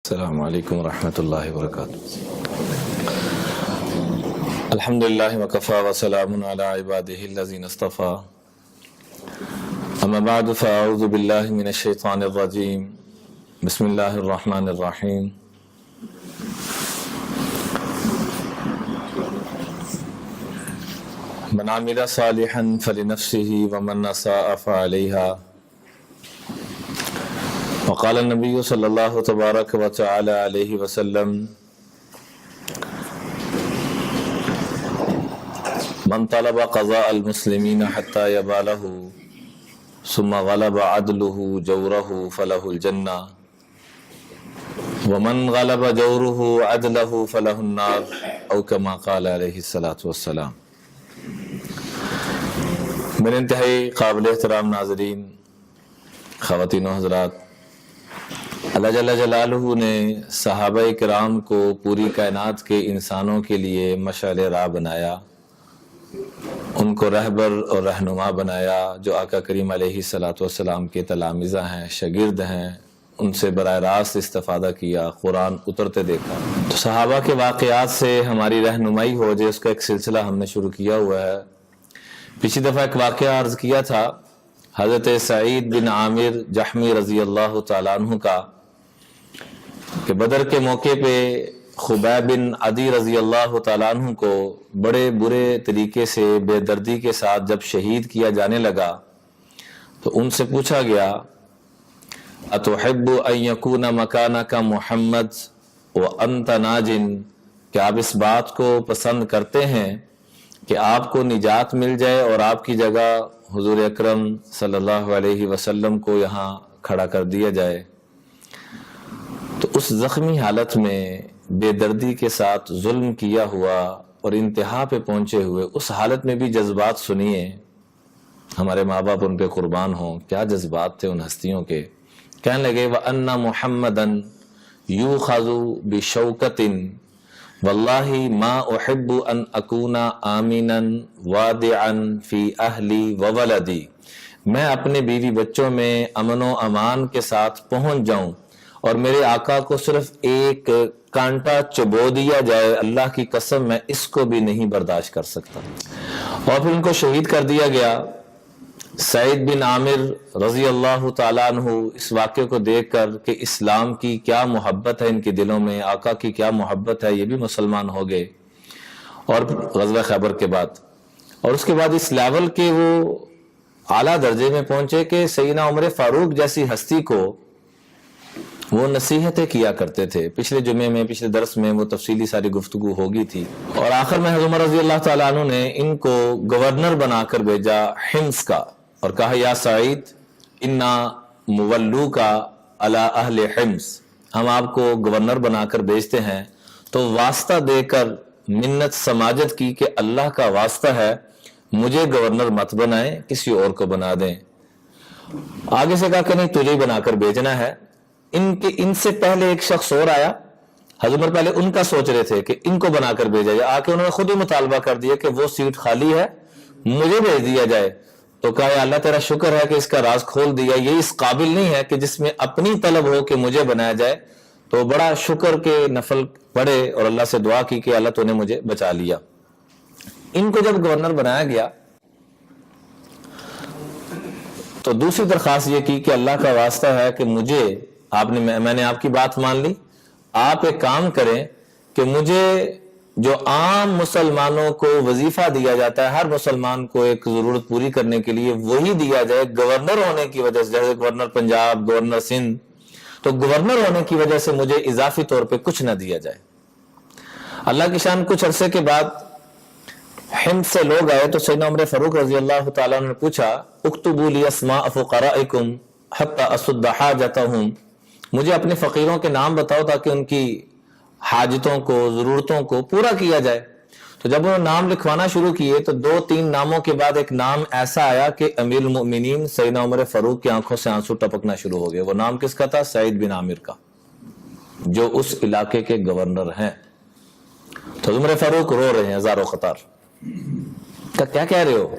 السلام علیکم ورحمۃ اللہ وبرکاتہ۔ الحمدللہ وکفی وسلام علی عبادہ الذین اصطفی، اما بعد فاعوذ باللہ من الشیطان الرجیم، بسم اللہ الرحمن الرحیم۔ من عمل صالحا فلنفسہ ومن اساء فعلیہا، وقال النبی صلی اللہ تبارک و تعالی علیہ وسلم: من طلب قضاء المسلمین حتی یبالہ ثم غلب عدلہ جورہ فلہ الجنہ ومن غلب جورہ عدلہ فلہ النار، او کما قال علیہ الصلاۃ والسلام۔ میرے انتہائی قابل احترام ناظرین، خواتین و حضرات، اللہ جل جلالہ نے صحابہ کرام کو پوری کائنات کے انسانوں کے لیے مشعل راہ بنایا، ان کو رہبر اور رہنما بنایا، جو آقا کریم علیہ الصلاۃ والسلام کے تلامذہ ہیں، شاگرد ہیں، ان سے براہ راست استفادہ کیا، قرآن اترتے دیکھا۔ تو صحابہ کے واقعات سے ہماری رہنمائی ہو جائے، اس کا ایک سلسلہ ہم نے شروع کیا ہوا ہے۔ پچھلی دفعہ ایک واقعہ عرض کیا تھا حضرت سعید بن عامر جحمی رضی اللہ تعالیٰ عنہ کا، کہ بدر کے موقع پہ خبیب بن عدی رضی اللہ تعالیٰ عنہ کو بڑے برے طریقے سے بے دردی کے ساتھ جب شہید کیا جانے لگا تو ان سے پوچھا گیا: اتحب ان یکون مکانک محمد وانت ناج، کہ آپ اس بات کو پسند کرتے ہیں کہ آپ کو نجات مل جائے اور آپ کی جگہ حضور اکرم صلی اللہ علیہ وسلم کو یہاں کھڑا کر دیا جائے؟ تو اس زخمی حالت میں بے دردی کے ساتھ ظلم کیا ہوا اور انتہا پہ پہنچے ہوئے اس حالت میں بھی جذبات سنیے، ہمارے ماں باپ ان پہ قربان ہوں، کیا جذبات تھے ان ہستیوں کے۔ کہنے لگے: وَأَنَّ مُحَمَّدًا يُؤْخَذُ بِشَوْكَةٍ وَاللَّهِ مَا أُحِبُّ أَنْ أَكُونَ آمِنًا وَادِعًا فِي أَهْلِي وَوَلَدِي، میں اپنے بیوی بچوں میں امن و امان کے ساتھ پہنچ جاؤں اور میرے آقا کو صرف ایک کانٹا چبو دیا جائے، اللہ کی قسم میں اس کو بھی نہیں برداشت کر سکتا۔ اور پھر ان کو شہید کر دیا گیا۔ سعید بن عامر رضی اللہ تعالیٰ عنہ اس واقعے کو دیکھ کر کہ اسلام کی کیا محبت ہے ان کے دلوں میں، آقا کی کیا محبت ہے، یہ بھی مسلمان ہو گئے۔ اور غزوہ خیبر کے بعد اور اس کے بعد اس لیول کے وہ اعلیٰ درجے میں پہنچے کہ سیدنا عمر فاروق جیسی ہستی کو وہ نصیحتیں کیا کرتے تھے۔ پچھلے جمعے میں، پچھلے درس میں وہ تفصیلی ساری گفتگو ہوگی تھی۔ اور آخر میں حضرت عمر رضی اللہ تعالیٰ عنہ نے ان کو گورنر بنا کر بھیجا حمص کا، اور کہا: یا سعید انا مولوکا علی اہل حمص، ہم آپ کو گورنر بنا کر بھیجتے ہیں۔ تو واسطہ دے کر منت سماجت کی کہ اللہ کا واسطہ ہے مجھے گورنر مت بنائیں، کسی اور کو بنا دیں۔ آگے سے کہا کہ نہیں، تجھے بنا کر بھیجنا ہے۔ ان سے پہلے ایک شخص اور آیا، حضرت عمر پہلے ان کا سوچ رہے تھے کہ ان کو بنا کر بھیجا جائے، آ کے انہوں نے خود ہی مطالبہ کر دیا کہ وہ سیٹ خالی ہے، مجھے بھیج دیا جائے۔ تو کہا: یا اللہ تیرا شکر ہے کہ اس کا راز کھول دیا، یہ اس قابل نہیں ہے کہ جس میں اپنی طلب ہو کہ مجھے بنایا جائے۔ تو بڑا شکر کے نفل پڑھے اور اللہ سے دعا کی کہ اللہ تو نے مجھے بچا لیا۔ ان کو جب گورنر بنایا گیا تو دوسری درخواست یہ کی کہ اللہ کا واسطہ ہے کہ مجھے میں نے آپ کی بات مان لی، آپ ایک کام کریں کہ مجھے جو عام مسلمانوں کو وظیفہ دیا جاتا ہے، ہر مسلمان کو ایک ضرورت پوری کرنے کے لیے وہی دیا جائے، گورنر ہونے کی وجہ سے، جیسے گورنر پنجاب، گورنر سندھ، تو گورنر ہونے کی وجہ سے مجھے اضافی طور پہ کچھ نہ دیا جائے۔ اللہ کی شان، کچھ عرصے کے بعد ہند سے لوگ آئے تو سیدنا عمر فاروق رضی اللہ تعالیٰ عنہ نے پوچھا: اکتبوا لی اسماء فقرائکم حتی اسد حاجتہم، مجھے اپنے فقیروں کے نام بتاؤ تاکہ ان کی حاجتوں کو، ضرورتوں کو پورا کیا جائے۔ تو جب انہوں نے نام لکھوانا شروع کیے تو 2-3 ناموں کے بعد ایک نام ایسا آیا کہ امیر المؤمنین سیدنا عمر فاروق کی آنکھوں سے آنسو ٹپکنا شروع ہو گئے۔ وہ نام کس کا تھا؟ سعید بن عامر کا، جو اس علاقے کے گورنر ہیں۔ تو عمر فاروق رو رہے ہیں ہزاروں قطار۔ کیا کہہ رہے ہو؟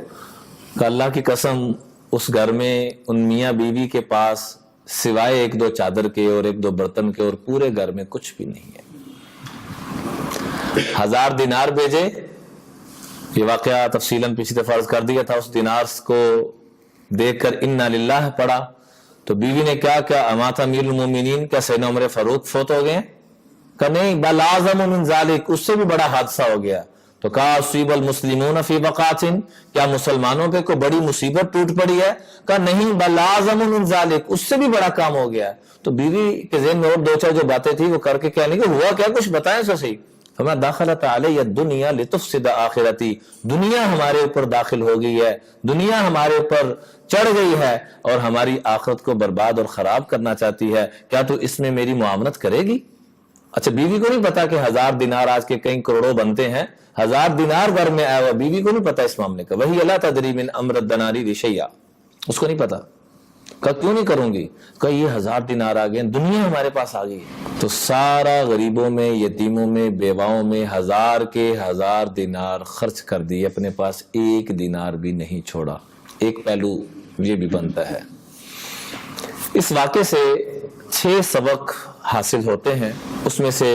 کہ اللہ کی قسم اس گھر میں ان میاں بیوی کے پاس سوائے ایک دو چادر کے اور ایک دو برتن کے، اور پورے گھر میں کچھ بھی نہیں ہے۔ 1000 دینار بھیجے، یہ واقعہ تفصیلاً پچھلی دفعہ عرض کر دیا تھا۔ اس دینار کو دیکھ کر انا للہ پڑھا تو بیوی نے کیا امات امیر المومنین، کیا سیدنا عمر فاروق فوت ہو گئے؟ کہ نہیں، بل اعظم من ذالک، اس سے بھی بڑا حادثہ ہو گیا۔ تو کہا اصیب المسلمون فی بقعۃ، کیا مسلمانوں پہ کوئی بڑی مصیبت ٹوٹ پڑی ہے؟ کہا نہیں، بل اعظم من ذالک، اس سے بھی بڑا کام ہو گیا۔ تو بیوی کے ذہن میں اور دو چار جو باتیں تھی وہ کر کے کہنے کہ ہوا کیا، کچھ بتائیں سو صحیح۔ فما دخلت علی الدنیا لتفسد آخرتی، دنیا ہمارے اوپر داخل ہو گئی ہے، دنیا ہمارے اوپر چڑھ گئی ہے اور ہماری آخرت کو برباد اور خراب کرنا چاہتی ہے، کیا تو اس میں میری معاونت کرے گی؟ اچھا، بیوی کو نہیں پتا کہ 1000 دینار آج کے کئی کروڑوں بنتے ہیں، 1000 دینار گھر میں آیا ہوا، بیوی کو نہیں پتا اس معاملے کا۔ وہی اللہ تدری من امر الدناری شیئا، اس کو نہیں پتا۔ کہا کیوں نہیں کروں گی؟ کہا یہ 1000 دینار آ گئے، دنیا ہمارے پاس آ گئی ہے۔ تو سارا غریبوں میں، یتیموں میں، بیواؤں میں 1000 کے 1000 دینار خرچ کر دیے، اپنے پاس 1 دینار بھی نہیں چھوڑا۔ ایک پہلو یہ بھی بنتا ہے۔ اس واقعے سے 6 سبق حاصل ہوتے ہیں، اس میں سے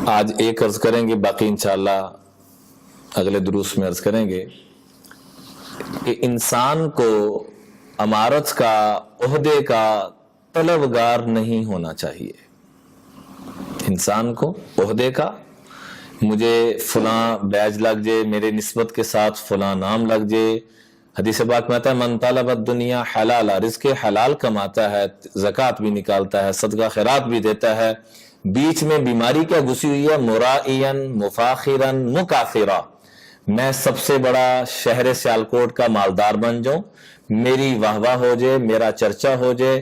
آج ایک عرض کریں گے، باقی انشاءاللہ اگلے دروس میں عرض کریں گے کہ انسان کو امارت کا، عہدے کا طلبگار نہیں ہونا چاہیے۔ انسان کو عہدے کا، مجھے فلاں بیج لگ جائے، میرے نسبت کے ساتھ فلاں نام لگ جائے۔ حدیث پاک میں آتا ہے من طلب الدنیا حلالا، رزق حلال کماتا ہے، زکوٰۃ بھی نکالتا ہے، صدقہ خیرات بھی دیتا ہے، بیچ میں بیماری کیا گھسی ہوئی ہے، مرائیاً مفاخراً مکاثرا، میں سب سے بڑا شہر سیالکوٹ کا مالدار بن جاؤں، میری واہ واہ ہو جائے، میرا چرچا ہو جائے،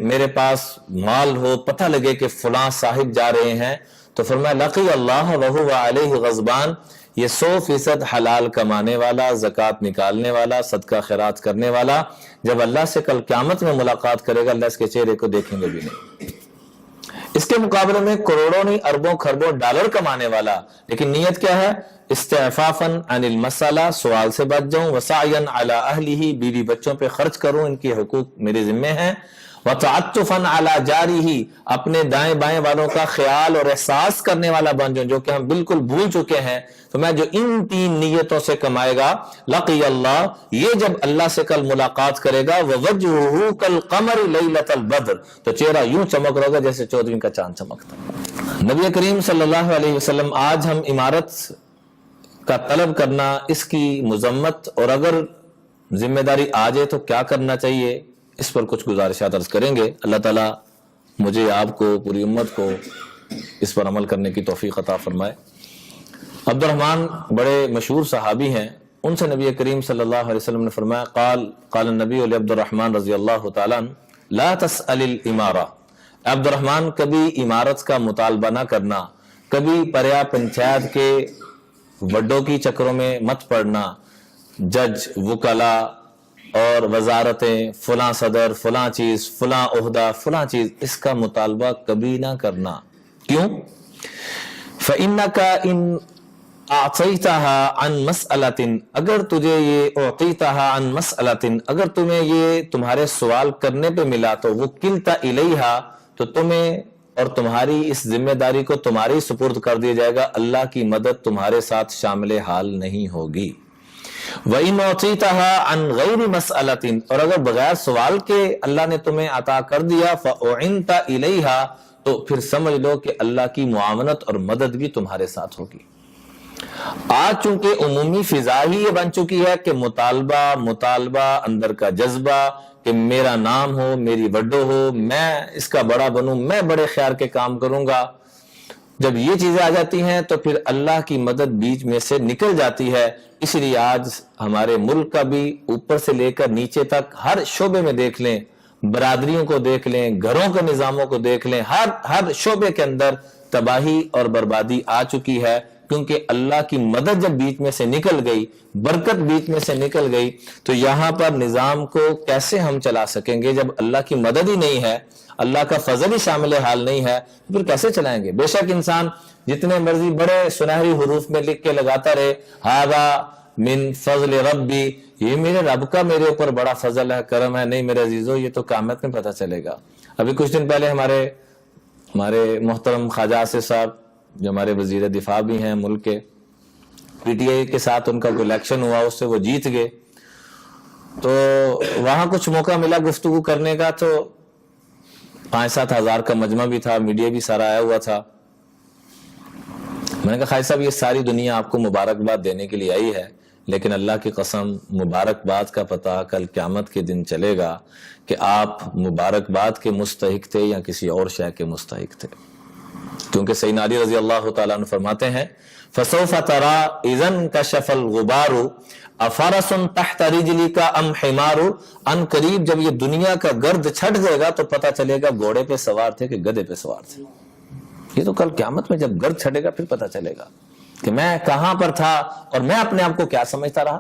میرے پاس مال ہو، پتہ لگے کہ فلاں صاحب جا رہے ہیں، تو فرمایا لقی اللہ وہو علیہ غضبان، یہ 100% حلال کمانے والا، زکوٰۃ نکالنے والا، صدقہ خیرات کرنے والا، جب اللہ سے کل قیامت میں ملاقات کرے گا، اللہ اس کے چہرے کو دیکھیں گے بھی نہیں۔ اس کے مقابلے میں کروڑوں نہیں، اربوں خربوں ڈالر کمانے والا، لیکن نیت کیا ہے؟ استعفافاً عن المسئلہ، سوال سے بچ جاؤں، وسعیاً علی اہلہ، بیوی بچوں پہ خرچ کروں، ان کی حقوق میرے ذمہ ہیں، وتعطفاً علی جارہ، اپنے دائیں بائیں والوں کا خیال اور احساس کرنے والا بن جاؤں، جو کہ ہم بالکل بھول چکے ہیں۔ تو میں جو ان 3 نیتوں سے کمائے گا، لقی اللہ، یہ جب اللہ سے کل ملاقات کرے گا، ووجہہ کالقمر لیلۃ البدر، تو چہرہ یوں چمک رہا گا جیسے 14ویں کا چاند چمکتا۔ نبی کریم صلی اللہ علیہ وسلم، آج ہم عمارت کا طلب کرنا، اس کی مذمت، اور اگر ذمہ داری آ جائے تو کیا کرنا چاہیے، اس پر کچھ گزارشات عرض کریں گے۔ اللہ تعالیٰ مجھے، آپ کو، پوری امت کو اس پر عمل کرنے کی توفیق عطا فرمائے۔ عبد الرحمن بڑے مشہور صحابی ہیں، ان سے نبی کریم صلی اللہ علیہ وسلم نے فرمایا، قال النبی عبد الرحمن رضی اللہ تعالیٰ عنہ لا تسأل الامارہ، عبد الرحمن کبھی عمارت کا مطالبہ نہ کرنا، کبھی پریا پنچایت کے وڈوں کی چکروں میں مت پڑنا، جج، وکلاء اور وزارتیں، فلاں صدر، فلاں چیز، فلاں عہدہ، فلاں چیز، اس کا مطالبہ کبھی نہ کرنا۔ کیوں؟ فإنك إن أعطيتها عن مسألة، اگر تجھے یہ أعطيتها عن مسألة، اگر تمہیں یہ تمہارے سوال کرنے پہ ملا، تو وکلت إليها، تو تمہیں اور تمہاری اس ذمہ داری کو تمہاری سپرد کر دیا جائے گا، اللہ کی مدد تمہارے ساتھ شامل حال نہیں ہوگی۔ وَإِنْ أُعْطِيتَهَا عَنْ غَيْرِ مَسْأَلَةٍ، اور اگر بغیر سوال کے اللہ نے تمہیں عطا کر دیا، فَأُعِنْتَ إِلَيْهَا، تو پھر سمجھ لو کہ اللہ کی معاونت اور مدد بھی تمہارے ساتھ ہوگی۔ آج چونکہ عمومی فضا ہی یہ بن چکی ہے کہ مطالبہ اندر کا جذبہ کہ میرا نام ہو، میری وڈو ہو، میں اس کا بڑا بنوں، میں بڑے خیر کے کام کروں گا، جب یہ چیزیں آ جاتی ہیں تو پھر اللہ کی مدد بیچ میں سے نکل جاتی ہے۔ اس لیے آج ہمارے ملک کا بھی اوپر سے لے کر نیچے تک ہر شعبے میں دیکھ لیں، برادریوں کو دیکھ لیں، گھروں کے نظاموں کو دیکھ لیں، ہر شعبے کے اندر تباہی اور بربادی آ چکی ہے، کیونکہ اللہ کی مدد جب بیچ میں سے نکل گئی، برکت بیچ میں سے نکل گئی، تو یہاں پر نظام کو کیسے ہم چلا سکیں گے جب اللہ کی مدد ہی نہیں ہے، اللہ کا فضل ہی شامل حال نہیں ہے، پھر کیسے چلائیں گے؟ بے شک انسان جتنے مرضی بڑے سنہری حروف میں لکھ کے لگاتا رہے، ہذا من فضل ربی، یہ میرے رب کا میرے اوپر بڑا فضل ہے، کرم ہے، نہیں میرے عزیزو یہ تو قیامت میں پتہ چلے گا۔ ابھی کچھ دن پہلے ہمارے محترم خواجہ آصف صاحب جو ہمارے وزیر دفاع بھی ہیں ملک کے، پی ٹی آئی کے ساتھ ان کا کوئی الیکشن ہوا، اس سے وہ جیت گئے، تو وہاں کچھ موقع ملا گفتگو کرنے کا، تو 5-7 ہزار کا مجمع بھی تھا، میڈیا بھی سارا آیا ہوا تھا۔ میں نے کہا خواجہ صاحب یہ ساری دنیا آپ کو مبارکباد دینے کے لیے آئی ہے، لیکن اللہ کی قسم مبارکباد کا پتہ کل قیامت کے دن چلے گا کہ آپ مبارکباد کے مستحق تھے یا کسی اور شے کے مستحق تھے، کیونکہ سیدنا علی رضی اللہ تعالیٰ عنہ فرماتے ہیں فَسَوْفَ تَرَى إِذَا انْكَشَفَ الْغُبَارُ أَفَرَسٌ تَحْتَ رِجْلِكَ أَمْ حِمَارُ، ان قریب جب یہ دنیا کا گرد چھٹ جائے گا تو پتہ چلے گا گھوڑے پہ سوار تھے کہ گدھے پہ سوار تھے۔ یہ تو کل قیامت میں جب گرد چھٹے گا پھر پتہ چلے گا کہ میں کہاں پر تھا اور میں اپنے آپ کو کیا سمجھتا رہا۔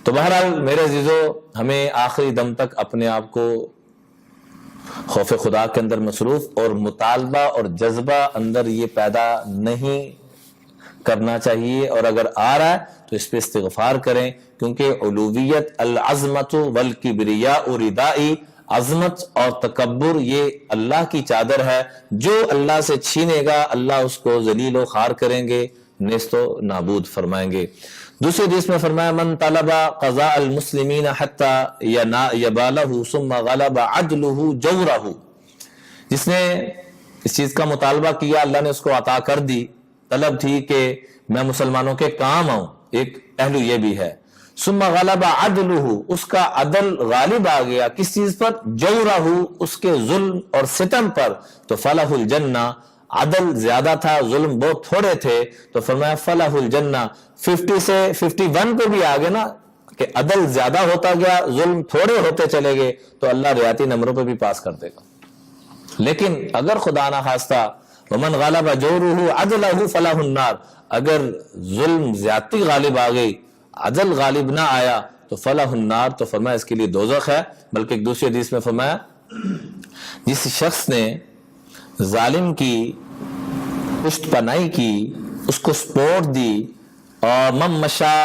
تو بہرحال میرے عزیزو، ہمیں آخری دم تک اپنے آپ کو خوف خدا کے اندر مصروف اور مطالبہ اور جذبہ اندر یہ پیدا نہیں کرنا چاہیے، اور اگر آ رہا ہے تو اس پہ استغفار کریں، کیونکہ علویت العظمت والکبریاء ردائی، عظمت اور تکبر یہ اللہ کی چادر ہے، جو اللہ سے چھینے گا اللہ اس کو ذلیل و خوار کریں گے، نیست و نابود فرمائیں گے۔ دوسری حدیث میں فرمایا من طلب قضاء المسلمین حتی یبالہ ثم غلب عدلہ جورہ، جس نے اس چیز کا مطالبہ کیا اللہ نے اس کو عطا کر دی، طلب تھی کہ میں مسلمانوں کے کام آؤں، ایک پہلو یہ بھی ہے، ثم غلب عدلہ، اس کا عدل غالب آ گیا کس چیز پر؟ جورہ، اس کے ظلم اور ستم پر، تو فلہ الجنہ، عدل زیادہ تھا ظلم بہت تھوڑے تھے، تو فرمایا فلہ الجنہ، 50 سے 51 پہ بھی آگے نا کہ عدل زیادہ ہوتا گیا ظلم تھوڑے ہوتے چلے گئے تو اللہ ریاتی نمبروں پہ بھی پاس کر دے گا۔ لیکن اگر خدا نہ خواستہ ومن غلب جورہ عدلہ فلہ النار، اگر ظلم زیادتی غالب آ گئی عدل غالب نہ آیا تو فلہ النار، تو فرمایا اس کے لیے دوزخ ہے۔ بلکہ ایک دوسری حدیث میں فرمایا جس شخص نے ظالم کی پشت پناہی کی، اس کو سپورٹ دی، اور من مشا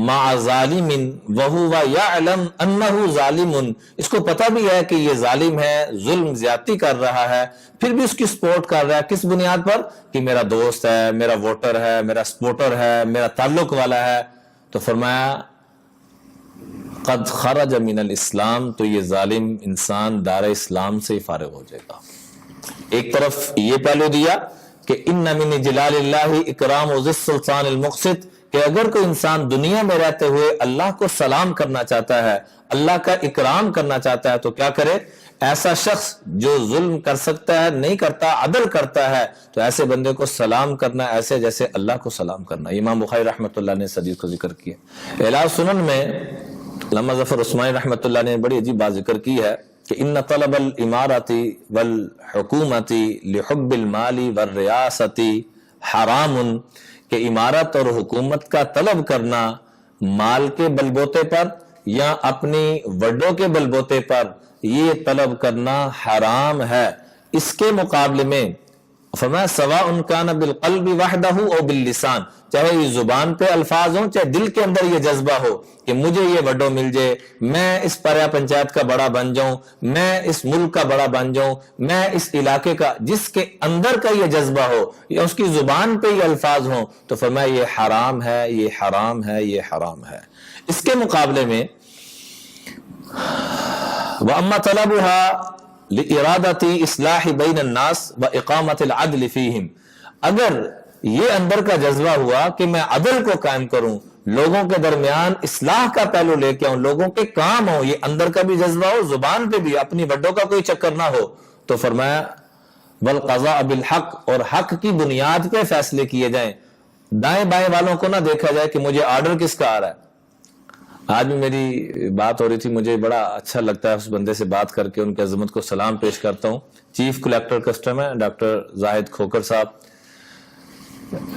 مع ظالم وہو یعلم انہ ظالم، اس کو پتہ بھی ہے کہ یہ ظالم ہے، ظلم زیادتی کر رہا ہے، پھر بھی اس کی سپورٹ کر رہا ہے، کس بنیاد پر؟ کہ میرا دوست ہے، میرا ووٹر ہے، میرا سپورٹر ہے، میرا تعلق والا ہے، تو فرمایا قد خرج من الاسلام، تو یہ ظالم انسان دار اسلام سے فارغ ہو جائے گا۔ ایک طرف یہ پہلو دیا کہ ان من جلال اللہ اکرام ذی السلطان المقسط، کہ اگر کوئی انسان دنیا میں رہتے ہوئے اللہ کو سلام کرنا چاہتا ہے، اللہ کا اکرام کرنا چاہتا ہے، تو کیا کرے؟ ایسا شخص جو ظلم کر سکتا ہے نہیں کرتا، عدل کرتا ہے، تو ایسے بندے کو سلام کرنا ایسے جیسے اللہ کو سلام کرنا۔ امام بخاری رحمۃ اللہ نے اس حدیث کو ذکر کیا۔ اعلام سنن میں علامہ ظفر عثمانی رحمۃ اللہ نے بڑی عجیب بات ذکر کی ہے کہ ان طلب الامارۃ والحکومۃ لحب المال والریاست حرام، کہ امارت اور حکومت کا طلب کرنا مال کے بلبوتے پر یا اپنی وڈوں کے بلبوتے پر، یہ طلب کرنا حرام ہے۔ اس کے مقابلے میں فرمایا سواء کان بالقلب وحدہ او باللسان، چاہے یہ زبان پہ الفاظ ہوں چاہے دل کے اندر یہ جذبہ ہو کہ مجھے یہ وڈو مل جائے، میں اس پریا پنچایت کا بڑا بن جاؤں، میں اس ملک کا بڑا بن جاؤں، میں اس علاقے کا، جس کے اندر کا یہ جذبہ ہو یا اس کی زبان پہ یہ الفاظ ہوں، تو فرمایا یہ حرام ہے، یہ حرام ہے، یہ حرام ہے۔ اس کے مقابلے میں وَأَمَّا طَلَبُهَا لِإِرَادَةِ إِصْلَاحِ بَيْنَ النَّاسِ وَإِقَامَةِ الْعَدْلِ فِيهِمْ، اگر یہ اندر کا جذبہ ہوا کہ میں عدل کو قائم کروں، لوگوں کے درمیان اصلاح کا پہلو لے کے آؤں، لوگوں کے کام ہو، یہ اندر کا بھی جذبہ ہو، زبان پہ بھی اپنی وڈوں کا کوئی چکر نہ ہو، تو فرمایا والقضاء بالحق، اور حق کی بنیاد پہ فیصلے کیے جائیں، دائیں بائیں والوں کو نہ دیکھا جائے کہ مجھے آرڈر کس کا آ رہا ہے۔ آج بھی میری بات ہو رہی تھی، مجھے بڑا اچھا لگتا ہے اس بندے سے بات کر کے، ان کی عظمت کو سلام پیش کرتا ہوں۔ چیف کلیکٹر کسٹم ہے ڈاکٹر زاہد کھوکر صاحب،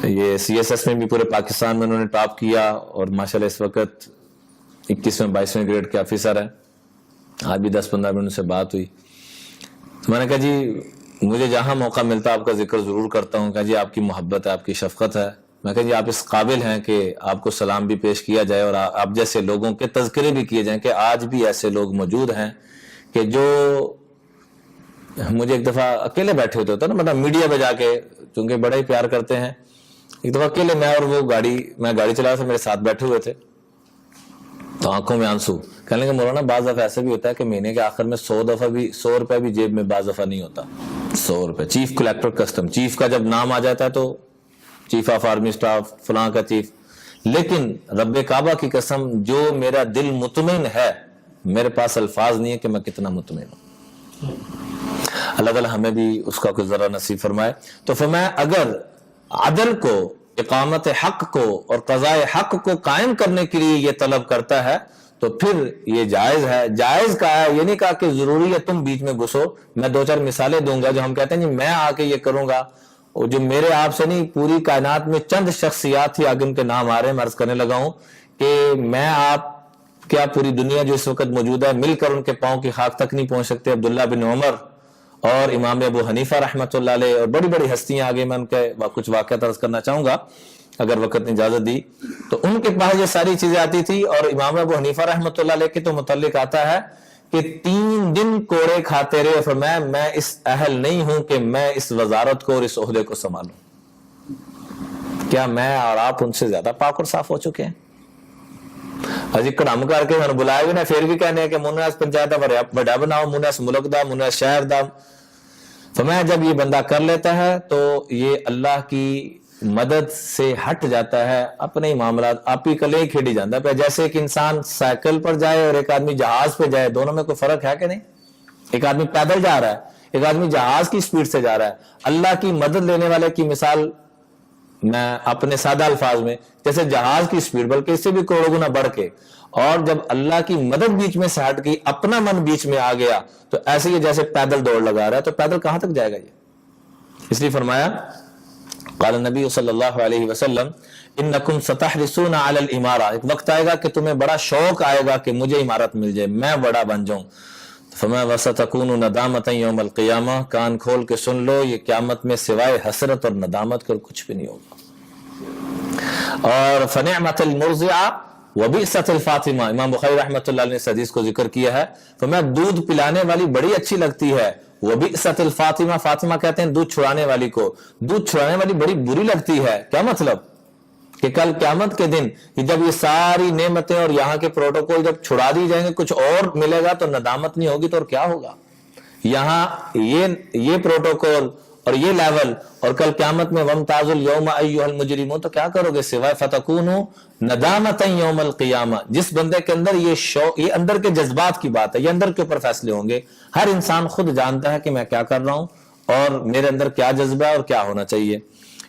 یہ سی ایس ایس میں بھی پورے پاکستان میں انہوں نے ٹاپ کیا، اور ماشاءاللہ اس وقت 21ویں 22ویں گریڈ کے آفیسر ہیں۔ آج بھی 10-15 منٹ سے بات ہوئی، میں نے کہا جی مجھے جہاں موقع ملتا آپ کا ذکر ضرور کرتا ہوں، کہا جی آپ کی محبت ہے، آپ کی شفقت ہے، میں کہا جی آپ اس قابل ہیں کہ آپ کو سلام بھی پیش کیا جائے اور آپ جیسے لوگوں کے تذکرے بھی کیے جائیں کہ آج بھی ایسے لوگ موجود ہیں کہ جو مجھے ایک دفعہ اکیلے بیٹھے ہوتے نا، مطلب میڈیا پہ جا کے چونکہ بڑا ہی پیار کرتے ہیں، ایک دفعہ اکیلے میں اور وہ میں گاڑی چلا رہا تھا، میرے ساتھ بیٹھے ہوئے تھے تو آنکھوں میں آنسو، کہنے لگے مولانا بعض دفعہ ایسا بھی ہوتا ہے کہ مہینے کے آخر میں 100 روپے بھی جیب میں بعض دفعہ نہیں ہوتا، 100 روپے چیف کلیکٹر کسٹم، چیف کا جب نام آ جاتا ہے تو چیف آف آرمی سٹاف فلاں کا چیف، لیکن رب کعبہ کی قسم جو میرا دل مطمئن ہے، میرے پاس الفاظ نہیں ہے کہ میں کتنا مطمئن ہوں۔ اللہ تعالی ہمیں بھی اس کا کوئی ذرا نصیب فرمائے۔ تو فرمایا اگر عدل کو، اقامت حق کو اور قضاء حق کو قائم کرنے کے لیے یہ طلب کرتا ہے تو پھر یہ جائز ہے۔ جائز کہا ہے، یہ نہیں کہا کہ ضروری ہے تم بیچ میں گھسو۔ میں 2-4 مثالیں دوں گا جو ہم کہتے ہیں جی میں آ کے یہ کروں گا، اور جو میرے آپ سے نہیں پوری کائنات میں چند شخصیات ہی آگے ان کے نام آ رہے ہیں، میں عرض کرنے لگا ہوں کہ میں آپ کیا پوری دنیا جو اس وقت موجود ہے مل کر ان کے پاؤں کی خاک تک نہیں پہنچ سکتے۔ عبداللہ بن عمر اور امام ابو حنیفہ رحمۃ اللہ علیہ اور بڑی بڑی ہستیاں آگے، میں ان کے کچھ واقعات عرض کرنا چاہوں گا اگر وقت نے اجازت دی تو۔ ان کے پاس یہ ساری چیزیں آتی تھی، اور امام ابو حنیفہ رحمۃ اللہ علیہ کے تو متعلق آتا ہے کہ 3 دن کوڑے کھاتے رہے، فرمایا میں اس اہل نہیں ہوں کہ میں اس وزارت کو اور اس عہدے کو سنبھالوں۔ کیا میں اور آپ ان سے زیادہ پاک اور صاف ہو چکے ہیں؟ اجی کڑم کر کے ہم بلایا بھی نہ، پھر بھی کہنے ہیں کہ مناس پنچایت دا بڑا بناؤ، مناس ملک دا، مناس شہر دا۔ فرمایا جب یہ بندہ کر لیتا ہے تو یہ اللہ کی مدد سے ہٹ جاتا ہے، اپنے ہی معاملات آپ ہی کلے کھیڑی جاتا ہے۔ جیسے ایک انسان سائیکل پر جائے اور ایک آدمی جہاز پہ جائے، دونوں میں کوئی فرق ہے کہ نہیں؟ ایک آدمی پیدل جا رہا ہے، ایک آدمی جہاز کی سپیڈ سے جا رہا ہے۔ اللہ کی مدد لینے والے کی مثال میں اپنے سادہ الفاظ میں، جیسے جہاز کی سپیڈ بلکہ اس سے بھی کروڑوں گنا بڑھ کے، اور جب اللہ کی مدد بیچ میں سے ہٹ گئی، اپنا من بیچ میں آ گیا تو ایسے ہی جیسے پیدل دوڑ لگا رہا ہے، تو پیدل کہاں تک جائے گا یہ؟ اس لیے فرمایا قال النبی صلی اللہ علیہ وسلم انکم ستحرسون علی الامارہ، ایک وقت آئے گا کہ تمہیں بڑا شوق آئے گا کہ مجھے امارت مل جائے، میں بڑا بن جاؤں۔ فرمایا وستکون ندامۃ یوم القیامہ، کان کھول کے سن لو یہ قیامت میں سوائے حسرت اور ندامت کر کچھ بھی نہیں ہوگا۔ اور فنعمت المرضعہ وبئست الفاطمہ، امام بخاری رحمۃ اللہ نے اس حدیث کو ذکر کیا ہے۔ فرمایا دودھ پلانے والی بڑی اچھی لگتی ہے، وبئست الفاطمہ، فاطمہ کہتے ہیں دودھ چھڑانے والی کو، دودھ چھڑانے والی بڑی بری لگتی ہے۔ کیا مطلب؟ کہ کل قیامت کے دن جب یہ ساری نعمتیں اور یہاں کے پروٹوکول جب چھڑا دی جائیں گے، کچھ اور ملے گا تو ندامت نہیں ہوگی، تو اور کیا ہوگا؟ یہاں یہ پروٹوکول اور یہ لیول، اور کل قیامت میں وَامْتَازُوا الْيَوْمَ أَيُّهَا الْمُجْرِمُونَ، تو کیا کرو گے سوائے فَتَكُونُوا نَدَامَةً يَوْمَ الْقِيَامَةِ۔ جس بندے کے اندر یہ اندر کے جذبات کی بات ہے، یہ اندر کے اوپر فیصلے ہوں گے۔ ہر انسان خود جانتا ہے کہ میں کیا کر رہا ہوں اور میرے اندر کیا جذبہ ہے اور کیا ہونا چاہیے۔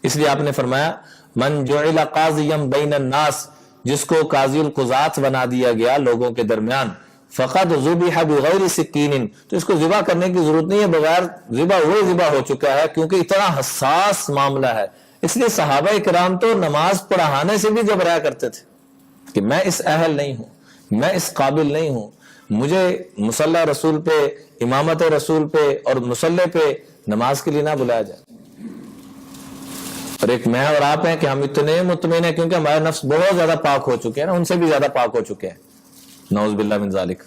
اس لیے آپ نے فرمایا من جعل قاضیا بین الناس، جس کو قاضی القضات بنا دیا گیا لوگوں کے درمیان، فقد ذبح بغیر سکین، تو اس کو ذبح کرنے کی ضرورت نہیں ہے، بغیر ذبح ہوئے ذبح ہو چکا ہے، کیونکہ اتنا حساس معاملہ ہے۔ اس لیے صحابہ کرام تو نماز پڑھانے سے بھی گھبرایا کرتے تھے کہ میں اس اہل نہیں ہوں، میں اس قابل نہیں ہوں، مجھے مصلی رسول پہ، امامت رسول پہ اور مصلی پہ نماز کے لیے نہ بلایا جائے۔ اور ایک میں اور آپ ہیں کہ ہم اتنے مطمئن ہیں کیونکہ ہمارے نفس بہت زیادہ پاک ہو چکے ہیں نا، ان سے بھی زیادہ پاک ہو چکے ہیں، نعوذ باللہ من ذالک۔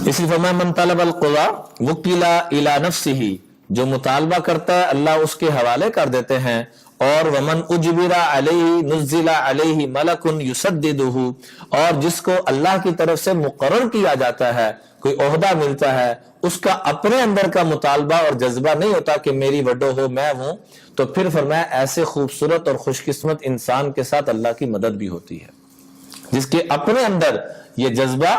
اس لیے فرمایا من طلب القضاء وکل الی نفسہ، جو مطالبہ کرتا ہے اللہ اس کے حوالے کر دیتے ہیں۔ اور ومن اجبر علیہ نزل علیہ ملک یسددہ، اور جس کو اللہ کی طرف سے مقرر کیا جاتا ہے، کوئی عہدہ ملتا ہے، اس کا اپنے اندر کا مطالبہ اور جذبہ نہیں ہوتا کہ میری وڈو ہو، میں ہوں، تو پھر فرمایا ایسے خوبصورت اور خوش قسمت انسان کے ساتھ اللہ کی مدد بھی ہوتی ہے، جس کے اپنے اندر یہ جذبہ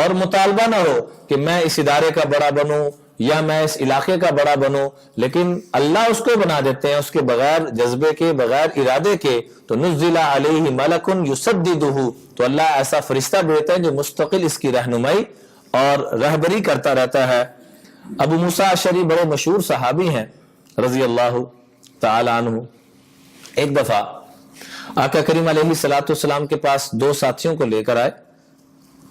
اور مطالبہ نہ ہو کہ میں اس ادارے کا بڑا بنوں یا میں اس علاقے کا بڑا بنوں، لیکن اللہ اس کو بنا دیتے ہیں اس کے بغیر جذبے کے، بغیر ارادے کے۔ تو نزل علیہ ملک یسددہ، تو اللہ ایسا فرشتہ بھیجتا ہے جو مستقل اس کی رہنمائی اور رہبری کرتا رہتا ہے۔ ابو موسیٰ اشعری بڑے مشہور صحابی ہیں رضی اللہ تعالی عنہ۔ ایک دفعہ آقا کریم علیہ الصلوۃ والسلام کے پاس 2 ساتھیوں کو لے کر آئے،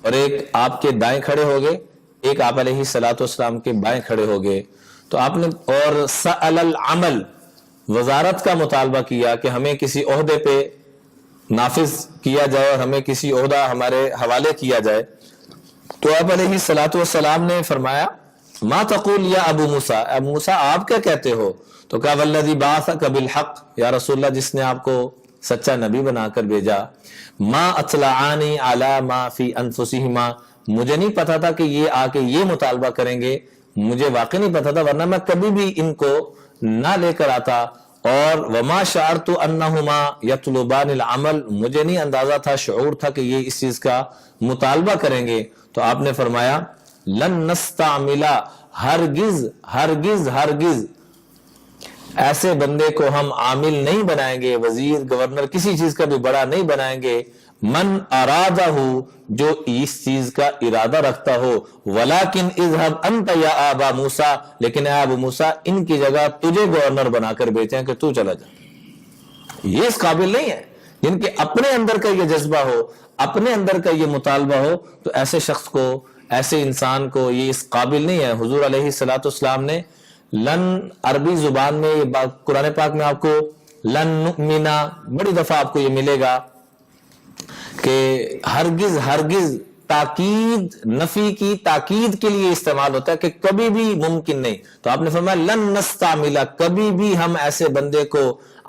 اور ایک آپ کے دائیں کھڑے ہو گئے، ایک آپ علیہ الصلوۃ والسلام کے بائیں کھڑے ہو گئے۔ تو آپ نے اور سأل العمل، وزارت کا مطالبہ کیا کہ ہمیں کسی عہدے پہ نافذ کیا جائے اور ہمیں کسی عہدہ ہمارے حوالے کیا جائے، تو آپ علیہ الصلوۃ والسلام نے فرمایا ما تقول یا ابو موسیٰ، ابو موسیٰ آپ کیا کہتے ہو؟ تو کہا والذی بعثک بالحق، یا رسول اللہ جس نے آپ کو سچا نبی بنا کر بھیجا، ما اطلعانی علی ما فی انفسہما، مجھے نہیں پتا تھا کہ یہ آ کے یہ مطالبہ کریں گے، مجھے واقعی نہیں پتا تھا، ورنہ میں کبھی بھی ان کو نہ لے کر آتا، اور وما شعرت انہما یطلبان العمل، مجھے نہیں اندازہ تھا، شعور تھا کہ یہ اس چیز کا مطالبہ کریں گے۔ تو آپ نے فرمایا لن نستعملا، ہرگز ہرگز ہرگز ایسے بندے کو ہم عامل نہیں بنائیں گے، وزیر گورنر کسی چیز کا بھی بڑا نہیں بنائیں گے، من ارادہ ہو، جو اس چیز کا ارادہ رکھتا ہو، ولیکن اذهب انت یا ابا موسیٰ، لیکن اے ابو موسیٰ ان کی جگہ تجھے گورنر بنا کر بھیجیں کہ تو چلا جا۔ یہ اس قابل نہیں ہے، جن کے اپنے اندر کا یہ جذبہ ہو، اپنے اندر کا یہ مطالبہ ہو، تو ایسے شخص کو، ایسے انسان کو یہ اس قابل نہیں ہے۔ حضور علیہ الصلوۃ والسلام نے لن، عربی زبان میں یہ بات قرآن پاک میں آپ کو لن نؤمنا بڑی دفعہ آپ کو یہ ملے گا کہ ہرگز ہرگز تاکید، نفی کی تاکید کے لیے استعمال ہوتا ہے کہ کبھی بھی ممکن نہیں۔ تو آپ نے فرمایا لن نستعملا، کبھی بھی ہم ایسے بندے کو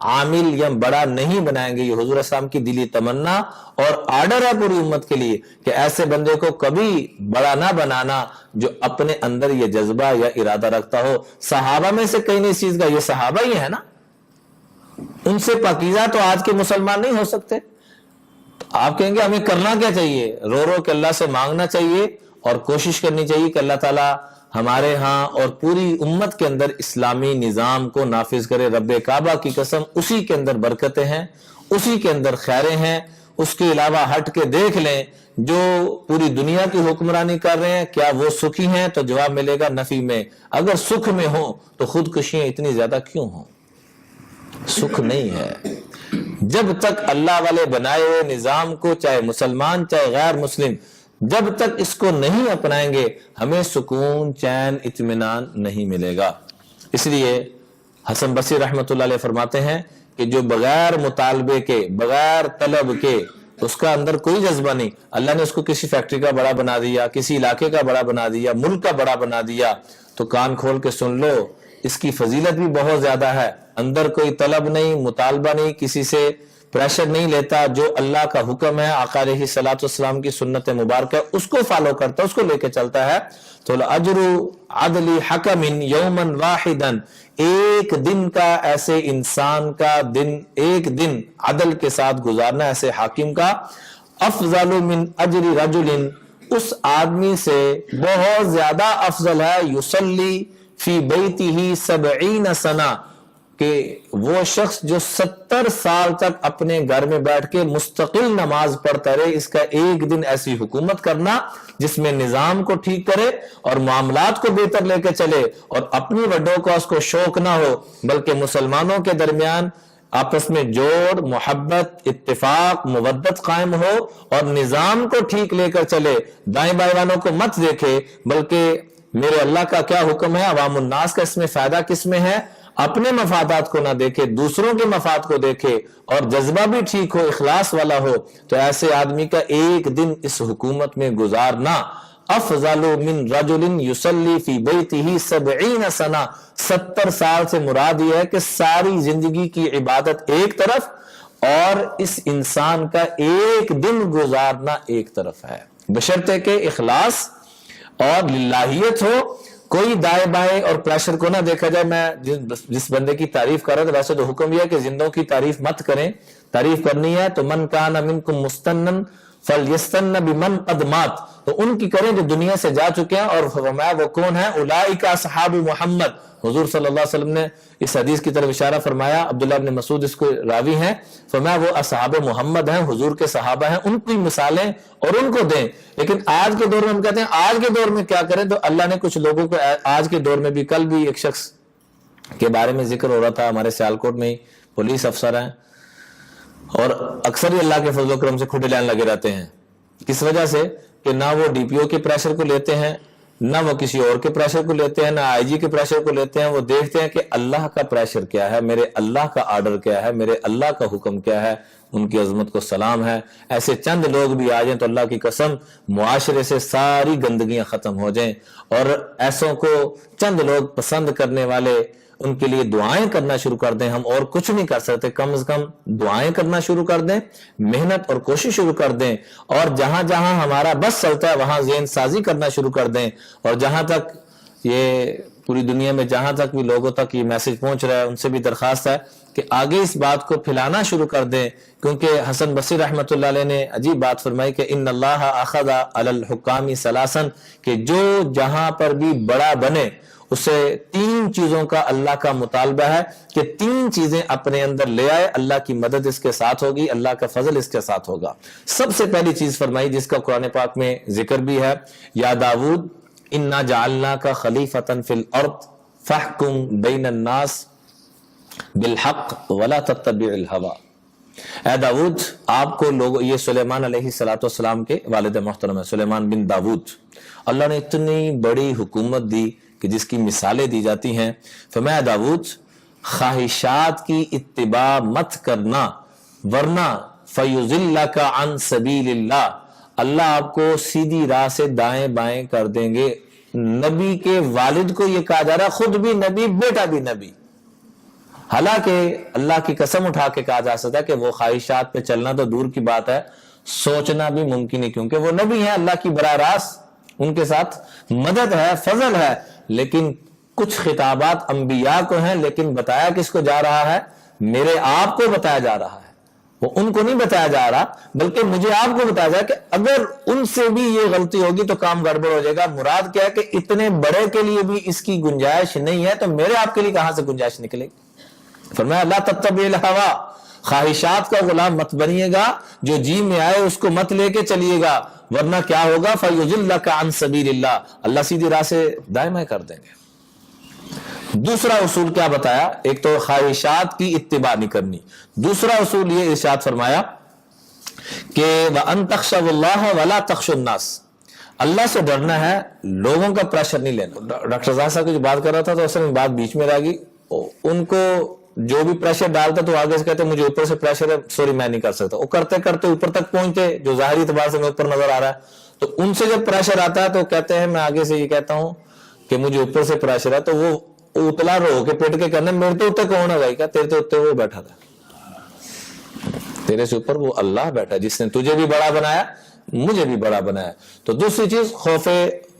عامل یا بڑا نہیں بنائیں گے۔ یہ حضور اسلام کی دلی تمنا اور آرڈر ہے پوری امت کے لیے کہ ایسے بندے کو کبھی بڑا نہ بنانا جو اپنے اندر یہ جذبہ یا ارادہ رکھتا ہو۔ صحابہ میں سے کہیں نہیں اس چیز کا، یہ صحابہ ہی ہے نا، ان سے پاکیزہ تو آج کے مسلمان نہیں ہو سکتے۔ آپ کہیں گے ہمیں کرنا کیا چاہیے؟ رو رو کے اللہ سے مانگنا چاہیے اور کوشش کرنی چاہیے کہ اللہ تعالیٰ ہمارے ہاں اور پوری امت کے اندر اسلامی نظام کو نافذ کرے۔ رب کعبہ کی قسم، اسی کے اندر برکتیں ہیں، اسی کے اندر خیریں ہیں۔ اس کے علاوہ ہٹ کے دیکھ لیں جو پوری دنیا کی حکمرانی کر رہے ہیں، کیا وہ سکھی ہیں؟ تو جواب ملے گا نفی میں۔ اگر سکھ میں ہوں تو خودکشیاں اتنی زیادہ کیوں ہوں؟ سکھ نہیں ہے۔ جب تک اللہ والے بنائے ہوئے نظام کو، چاہے مسلمان چاہے غیر مسلم، جب تک اس کو نہیں اپنائیں گے ہمیں سکون، چین، اطمینان نہیں ملے گا۔ اس لیے حسن بصری رحمۃ اللہ علیہ فرماتے ہیں کہ جو بغیر مطالبے کے، بغیر طلب کے، اس کا اندر کوئی جذبہ نہیں، اللہ نے اس کو کسی فیکٹری کا بڑا بنا دیا، کسی علاقے کا بڑا بنا دیا، ملک کا بڑا بنا دیا، تو کان کھول کے سن لو، اس کی فضیلت بھی بہت زیادہ ہے۔ اندر کوئی طلب نہیں، مطالبہ نہیں، کسی سے پریشر نہیں لیتا، جو اللہ کا حکم ہے، آقا علیہ الصلوۃ والسلام کی سنت مبارکہ اس کو فالو کرتا، اس کو لے کے چلتا ہے۔ تو اجر عدل حکم یوما واحدا، ایک دن کا ایسے انسان کا دن، ایک دن عدل کے ساتھ گزارنا ایسے حاکم کا، افضل من اجر رجل، اس آدمی سے بہت زیادہ افضل ہے، یصلی فی بیتہ 70 سنہ، کہ وہ شخص جو 70 سال تک اپنے گھر میں بیٹھ کے مستقل نماز پڑھتا رہے، اس کا ایک دن ایسی حکومت کرنا جس میں نظام کو ٹھیک کرے اور معاملات کو بہتر لے کے چلے، اور اپنی وڈوں کا اس کو شوق نہ ہو، بلکہ مسلمانوں کے درمیان آپس میں جوڑ، محبت، اتفاق، مودت قائم ہو، اور نظام کو ٹھیک لے کر چلے، دائیں بائیں والوں کو مت دیکھے، بلکہ میرے اللہ کا کیا حکم ہے، عوام الناس کا اس میں فائدہ کس میں ہے، اپنے مفادات کو نہ دیکھے، دوسروں کے مفاد کو دیکھے، اور جذبہ بھی ٹھیک ہو، اخلاص والا ہو، تو ایسے آدمی کا ایک دن اس حکومت میں گزارنا افضل من رجل یصلی فی بیتہ 70 سنہ، 70 سال سے مراد یہ ہے کہ ساری زندگی کی عبادت ایک طرف اور اس انسان کا ایک دن گزارنا ایک طرف ہے، بشرطے کہ اخلاص اور للہیت ہو، کوئی دائیں بائیں اور پریشر کو نہ دیکھا جائے۔ میں جس بندے کی تعریف کر رہا تھا، ویسے تو حکم یہ ہے کہ زندوں کی تعریف مت کریں، تعریف کرنی ہے تو من کان منکم مستنن فلیستن بمن قد مات، تو ان کی کریں جو دنیا سے جا چکے ہیں، اور فرمایا وہ کون ہیں، اولئک اصحاب محمد۔ حضور صلی اللہ علیہ وسلم نے اس حدیث کی طرف اشارہ فرمایا، عبداللہ ابن مسعود اس کو راوی ہیں، فرمایا وہ اصحاب محمد ہیں، حضور کے صحابہ ہیں، ان کی مثالیں اور ان کو دیں۔ لیکن آج کے دور میں ہم کہتے ہیں آج کے دور میں کیا کریں، تو اللہ نے کچھ لوگوں کو آج کے دور میں بھی، کل بھی ایک شخص کے بارے میں ذکر ہو رہا تھا، ہمارے سیالکوٹ میں ہی پولیس افسر ہیں، اور اکثر ہی اللہ کے فضل و کرم سے کھٹے لائن لگے رہتے ہیں۔ کس وجہ سے؟ کہ نہ وہ ڈی پی او کے پریشر کو لیتے ہیں، نہ وہ کسی اور کے پریشر کو لیتے ہیں، نہ آئی جی کے پریشر کو لیتے ہیں، وہ دیکھتے ہیں کہ اللہ کا پریشر کیا ہے، میرے اللہ کا آرڈر کیا ہے، میرے اللہ کا حکم کیا ہے، ان کی عظمت کو سلام ہے۔ ایسے چند لوگ بھی آ جائیں تو اللہ کی قسم معاشرے سے ساری گندگیاں ختم ہو جائیں، اور ایسوں کو چند لوگ پسند کرنے والے ان کے لیے دعائیں کرنا شروع کر دیں۔ ہم اور کچھ نہیں کر سکتے، کم از کم دعائیں کرنا شروع کر دیں، محنت اور کوشش شروع کر دیں، اور جہاں جہاں ہمارا بس چلتا ہے وہاں ذہن سازی کرنا شروع کر دیں، اور جہاں تک یہ پوری دنیا میں جہاں تک بھی لوگوں تک یہ میسج پہنچ رہا ہے ان سے بھی درخواست ہے کہ آگے اس بات کو پھیلانا شروع کر دیں، کیونکہ حسن بصری رحمۃ اللہ علیہ نے عجیب بات فرمائی کہ ان اللہ اخذ علی الحکام ثلاثا، کہ جو جہاں پر بھی بڑا بنے اسے 3 چیزوں کا اللہ کا مطالبہ ہے کہ 3 چیزیں اپنے اندر لے آئے، اللہ کی مدد اس کے ساتھ ہوگی، اللہ کا فضل اس کے ساتھ ہوگا۔ سب سے پہلی چیز فرمائی جس کا قرآن پاک میں ذکر بھی ہے، یا داود انا جعلناک خلیفۃ فی الارض فاحکم بین الناس بالحق ولا تتبع الہوی۔ اے داود، آپ کو لوگ، یہ سلیمان علیہ السلام کے والد محترم ہے، سلیمان بن داود، اللہ نے اتنی بڑی حکومت دی کہ جس کی مثالیں دی جاتی ہیں۔ فرمایا داود، خواہشات کی اتباع مت کرنا ورنہ فیضلک عن سبیل اللہ، اللہ آپ کو سیدھی راہ سے دائیں بائیں کر دیں گے۔ نبی کے والد کو یہ کہا جا رہا ہے، خود بھی نبی، بیٹا بھی نبی، حالانکہ اللہ کی قسم اٹھا کے کہا جا سکتا ہے کہ وہ خواہشات پہ چلنا تو دور کی بات ہے، سوچنا بھی ممکن ہے، کیونکہ وہ نبی ہیں، اللہ کی براہ راست ان کے ساتھ مدد ہے، فضل ہے، لیکن کچھ خطابات انبیاء کو ہیں، لیکن بتایا کس کو جا رہا ہے؟ میرے آپ کو بتایا جا رہا ہے، وہ ان کو نہیں بتایا جا رہا، بلکہ مجھے آپ کو بتایا جائے کہ اگر ان سے بھی یہ غلطی ہوگی تو کام گڑبڑ ہو جائے گا۔ مراد کیا ہے کہ اتنے بڑے کے لیے بھی اس کی گنجائش نہیں ہے تو میرے آپ کے لیے کہاں سے گنجائش نکلے گی؟ فرمایا لا تتبع الہوی، خواہشات کا غلام مت بنیے گا، جو جی میں آئے اس کو مت لے کے چلیے گا، ورنہ کیا ہوگا؟ فیضلک عن سبیل اللہ، اللہ سیدھی راہ سے دائیں بائیں کر دیں گے۔ دوسرا اصول کیا بتایا؟ ایک تو خواہشات کی اتباع نہیں کرنی، دوسرا اصول یہ ارشاد فرمایا کہ وَأَن تَخْشَوْا اللَّهَ وَلَا تَخْشَوْا النَّاسَ، اللہ سے ڈرنا ہے، لوگوں کا پریشر نہیں لینا۔ ڈاکٹر زاہد صاحب کی جو بات کر رہا تھا تو اصل میں بات بیچ میں رہ گئی، ان کو جو بھی پریشر ڈالتا تو آگے سے کہتے مجھے اوپر سے پریشر ہے، سوری میں نہیں کر سکتا، وہ کرتے کرتے اوپر تک پہنچتے جو ظاہری اعتبار سے میں اوپر نظر آ رہا ہے، تو ان سے جب پریشر آتا ہے تو کہتے ہیں میں آگے سے یہ کہتا ہوں کہ مجھے اوپر سے پریشر ہے، تو وہ اتلا رو کے پیٹ کے کرنے میرے تو اتنے کون ہے بھائی؟ کیا تیرے تو اتنے وہ بیٹھا تھا، تیرے سے اوپر وہ اللہ بیٹھا جس نے تجھے بھی بڑا بنایا، مجھے بھی بڑا بنایا۔ تو دوسری چیز خوف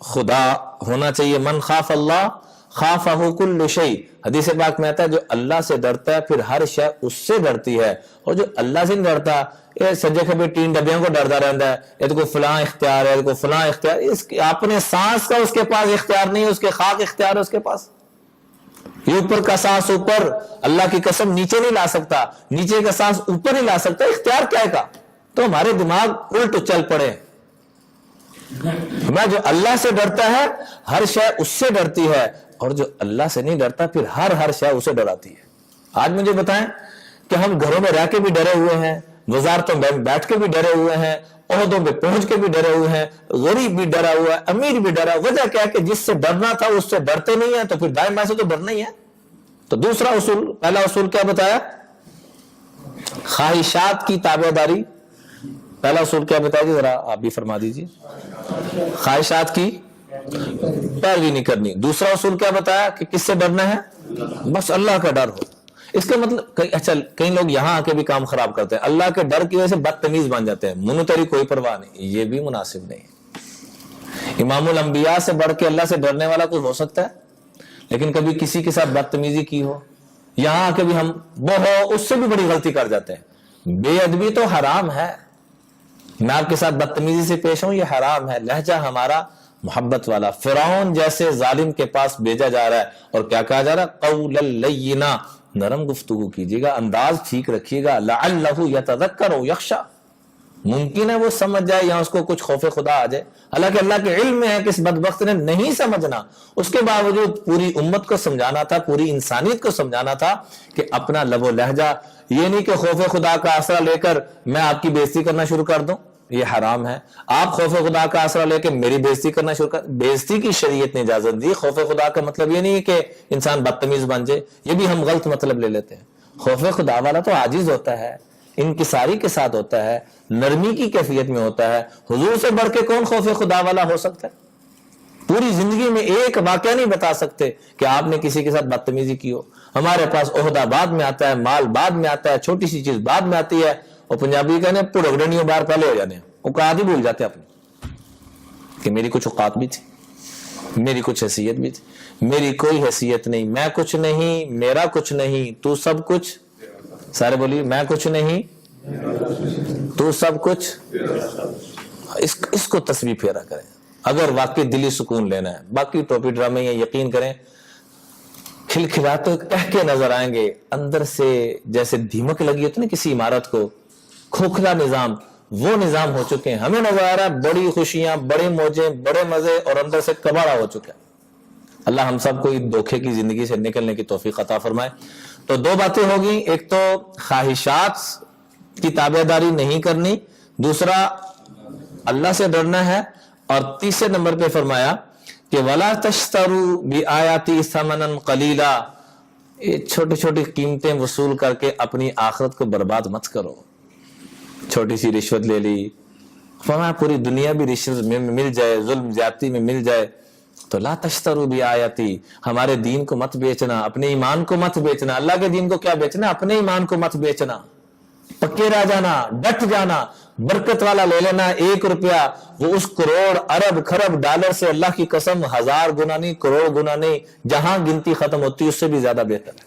خدا ہونا چاہیے، من خاف اللہ خافہ کل شیء، حدیث پاک میں آتا ہے جو اللہ سے ڈرتا ہے پھر ہر شے اس سے ڈرتی ہے، اور جو اللہ سے نہیں ڈرتا یہ سجے کھبے 3 ڈبیوں کو ڈرتا رہتا ہے، یہ تو کوئی فلاں اختیار ہے، کوئی فلاں اختیار، اپنے سانس کا اس کے پاس اختیار نہیں ہے، اس کے خاک اختیار ہے اس کے پاس۔ یہ اوپر کا سانس اوپر، اللہ کی قسم نیچے نہیں لا سکتا، نیچے کا سانس اوپر نہیں لا سکتا، اختیار کیا کا؟ تو ہمارے دماغ الٹ چل پڑے۔ میں جو اللہ سے ڈرتا ہے ہر شے اس سے ڈرتی ہے، اور جو اللہ سے نہیں ڈرتا پھر ہر شے اسے ڈراتی ہے۔ آج مجھے بتائیں کہ ہم گھروں میں رہ کے بھی ڈرے ہوئے ہیں، وزارتوں میں بیٹھ کے بھی ڈرے ہوئے ہیں، عہدوں پہ پہنچ کے بھی ڈرے ہوئے ہیں، غریب بھی ڈرا ہوا ہے، امیر بھی ڈرا، وجہ کیا ہے کہ جس سے ڈرنا تھا اس سے ڈرتے نہیں ہیں، تو پھر دائیں بائیں سے تو ڈرنا ہی ہے۔ تو دوسرا اصول، پہلا اصول کیا بتایا؟ خواہشات کی تابعداری۔ پہلا اصول کیا بتایا جی؟ ذرا آپ بھی فرما دیجیے۔ خواہشات کی پیروی نہیں کرنی۔ دوسرا اصول کیا بتایا کہ کس سے ڈرنا ہے؟ بس اللہ کا ڈر ہو۔ اس کا مطلب اچھا کئی لوگ یہاں آ کے بھی کام خراب کرتے ہیں، اللہ کے ڈر کی وجہ سے بدتمیز بن جاتے ہیں، منو تیری کوئی پرواہ نہیں، یہ بھی مناسب نہیں۔ امام الانبیاء سے بڑھ کے اللہ سے ڈرنے والا کوئی ہو سکتا ہے؟ لیکن کبھی کسی کے ساتھ بدتمیزی کی ہو، یہاں آ کے بھی ہم وہ اس سے بھی بڑی غلطی کر جاتے ہیں۔ بے ادبی تو حرام ہے، میں آپ کے ساتھ بدتمیزی سے پیش ہوں یہ حرام ہے۔ لہجہ ہمارا محبت والا، فرعون جیسے ظالم کے پاس بھیجا جا رہا ہے، اور کیا کہا جا رہا ہے؟ قولا لینا، نرم گفتگو کیجیے گا، انداز ٹھیک رکھیے گا، لعلہ یتذکر او یخشی، ممکن ہے وہ سمجھ جائے یا اس کو کچھ خوف خدا آ جائے۔ حالانکہ اللہ کے علم میں ہے کہ اس بدبخت نے نہیں سمجھنا، اس کے باوجود پوری امت کو سمجھانا تھا، پوری انسانیت کو سمجھانا تھا کہ اپنا لب و لہجہ، یہ نہیں کہ خوف خدا کا آسرا لے کر میں آپ کی بےزتی کرنا شروع کر دوں۔ یہ حرام ہے. آپ خوف خدا کا آسرا لے کے میری بےزتی کرنا شروع کر. بےزتی کی شریعت نے اجازت دی. خوف خدا کا مطلب یہ نہیں ہے کہ انسان بدتمیز بن جائے, یہ بھی ہم غلط مطلب لے لیتے ہیں. خوف خدا والا تو عاجز ہوتا ہے, انکساری کے ساتھ ہوتا ہے, نرمی کی کیفیت میں ہوتا ہے. حضور سے بڑھ کے کون خوف خدا والا ہو سکتا ہے؟ پوری زندگی میں ایک واقعہ نہیں بتا سکتے کہ آپ نے کسی کے ساتھ بدتمیزی کی ہو. ہمارے پاس عہدہ بعد میں آتا ہے, مال بعد میں آتا ہے, چھوٹی سی چیز بعد میں آتی ہے. اور پنجابی کہنے پڑگڑنیوں بار پہلے ہو جانے ہیں, اوقات ہی بھول جاتے اپنی کہ میری کچھ اوقات بھی تھی, میری کچھ حیثیت بھی تھی. میری کوئی حیثیت نہیں, میں کچھ نہیں, میرا کچھ نہیں, تو سب کچھ. سارے بولیے میں کچھ نہیں, تو سب کچھ. اس کو تسبیح پھیرا کریں اگر واقعی دلی سکون لینا ہے. باقی ٹوپی ڈرامے یہ یقین کریں کھلکھلاتے کہہ کے نظر آئیں گے, اندر سے جیسے دھیمک لگی ہوتی نا کسی عمارت کو, کھوکھلا نظام, وہ نظام ہو چکے ہیں. ہمیں نظر آ رہا ہے بڑی خوشیاں, بڑے موجیں, بڑے مزے, اور اندر سے کباڑا ہو چکا ہے. اللہ ہم سب کو دھوکے کی زندگی سے نکلنے کی توفیق عطا فرمائے. تو دو باتیں ہوگی, ایک تو خواہشات کی تابعداری نہیں کرنی, دوسرا اللہ سے ڈرنا ہے, اور تیسرے نمبر پہ فرمایا کہ وَلَا تَشْتَرُوا بِآيَاتِي ثَمَنًا قَلِيلًا, یہ چھوٹی چھوٹی قیمتیں وصول کر کے اپنی آخرت کو برباد مت کرو. چھوٹی سی رشوت لے لی, فرمایا پوری دنیا بھی رشوت میں مل جائے, ظلم زیادتی میں مل جائے, تو لا تشتروا بآیاتی, ہمارے دین کو مت بیچنا, اپنے ایمان کو مت بیچنا. اللہ کے دین کو کیا بیچنا, اپنے ایمان کو مت بیچنا. پکے رہ جانا, ڈٹ جانا, برکت والا لے لینا 1 روپیہ, وہ اس کروڑ ارب خرب ڈالر سے اللہ کی قسم 1000 گنا نہیں, کروڑ گنا نہیں, جہاں گنتی ختم ہوتی اس سے بھی زیادہ بہتر ہے.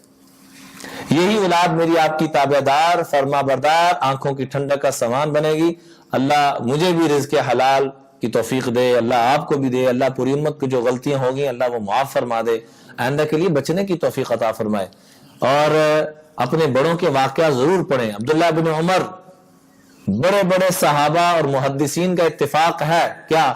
یہی اولاد میری آپ کی تابعدار, فرما بردار, آنکھوں کی ٹھنڈک کا سامان بنے گی. اللہ مجھے بھی رزق حلال کی توفیق دے, اللہ آپ کو بھی دے, اللہ پوری امت کی جو غلطیاں ہوگی اللہ وہ معاف فرما دے, آئندہ کے لیے بچنے کی توفیق عطا فرمائے. اور اپنے بڑوں کے واقعہ ضرور پڑھیں. عبداللہ بن عمر, بڑے بڑے صحابہ اور محدثین کا اتفاق ہے کیا